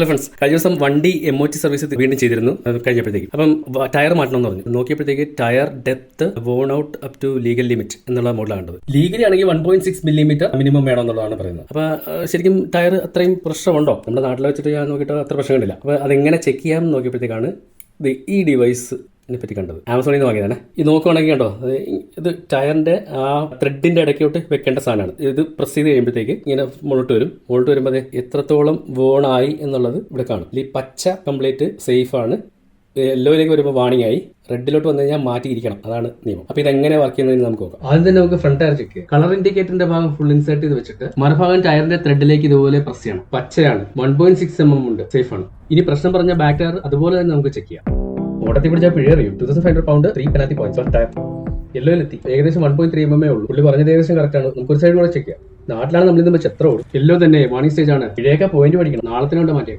Hello friends, കഴിഞ്ഞ ദിവസം വണ്ടി MOT സർവീസ് വീണ്ടും ചെയ്തിരുന്നു. കഴിഞ്ഞപ്പോഴത്തേക്ക് അപ്പം ടയർ മാറ്റണമെന്ന് പറഞ്ഞു. നോക്കിയപ്പോഴത്തേക്ക് tyre depth worn out up to legal limit എന്നുള്ള മോഡലാണ് കണ്ടത്. ലീഗലി ആണെങ്കിൽ 1.6 മില്ലിമീറ്റർ മിനിമം വേണം എന്നുള്ളതാണ് പറയുന്നത്. അപ്പോൾ ശരിക്കും ടയർ അത്രയും പ്രശ്നമുണ്ടോ? നമ്മുടെ നാട്ടിൽ വെച്ചിട്ട് ഞാൻ നോക്കിയിട്ട് അത്ര പ്രശ്നങ്ങളില്ല. അപ്പോൾ അതെങ്ങനെ ചെക്ക് ചെയ്യാമെന്ന് നോക്കിയപ്പോഴത്തേക്കാണ് ഈ ഡിവൈസ് പറ്റി കണ്ടത്. ആമസോണിൽ നിന്ന് വാങ്ങിയതാണ്. ഇത് നോക്കുവാണെങ്കിൽ കണ്ടോ, ഇത് ടയറിന്റെ ആ ത്രെഡിന്റെ ഇടയ്ക്കോട്ട് വെക്കേണ്ട സാധനമാണ്. ഇത് പ്രസ് ചെയ്ത് കഴിയുമ്പോഴത്തേക്ക് ഇങ്ങനെ മുകളിട്ട് വരുമ്പോൾ എത്രത്തോളം വോണായി എന്നുള്ളത് ഇവിടെ കാണും. ഈ പച്ച കംപ്ലീറ്റ് സേഫ് ആണ്, യെല്ലോയിലേക്ക് വരുമ്പോൾ വാണിംഗ് ആയി, റെഡിലോട്ട് വന്നു കഴിഞ്ഞാൽ മാറ്റിയിരിക്കണം. അതാണ് നിയമം. അപ്പോൾ ഇതെങ്ങനെ വർക്ക് ചെയ്യുന്നതെന്ന് നമുക്ക് നോക്കാം. ആദ്യം തന്നെ നമുക്ക് ഫ്രണ്ട് ടയർ ചെക്ക് ചെയ്യാം. കളർ ഇൻഡിക്കേറ്ററിന്റെ ഭാഗം ഫുൾ ഇൻസേർട്ട് ചെയ്ത് വെച്ചിട്ട് മറുഭാഗം ടയറിന്റെ ത്രെഡിലേക്ക് ഇതുപോലെ പ്രസ് ചെയ്യണം. പച്ചയാണ്, 1.6 mm ഉണ്ട്, സേഫ് ആണ്. ഇനി പ്രശ്നം പറഞ്ഞ ബാക്ക് ടയർ അതുപോലെ തന്നെ നമുക്ക് ചെക്ക് ചെയ്യാം. ഓടത്തി പിടിച്ചാൽ പിഴ അറിയും. 2500 pound 3 penalty points on tyre. യെല്ലോയിലെത്തി, ഏകദേശം 1.3 mm ഉള്ളൂ. പുള്ളി പറഞ്ഞത് ഏകദേശം കറക്റ്റ് ആണ്. നമുക്ക് ഒരു സൈഡ് കൂടെ ചെക്ക് ചെയ്യാം. നാട്ടിലാണ് നമ്മളിത് വെച്ച് എത്ര ഓടും. യെല്ലോ തന്നെ വാണിംഗ് സ്റ്റേജ് ആണ്. പിഴയൊക്കെ പോയിന്റ് പഠിക്കണം. നാളത്തിനോട്ട് മാറ്റിയേക്കാം.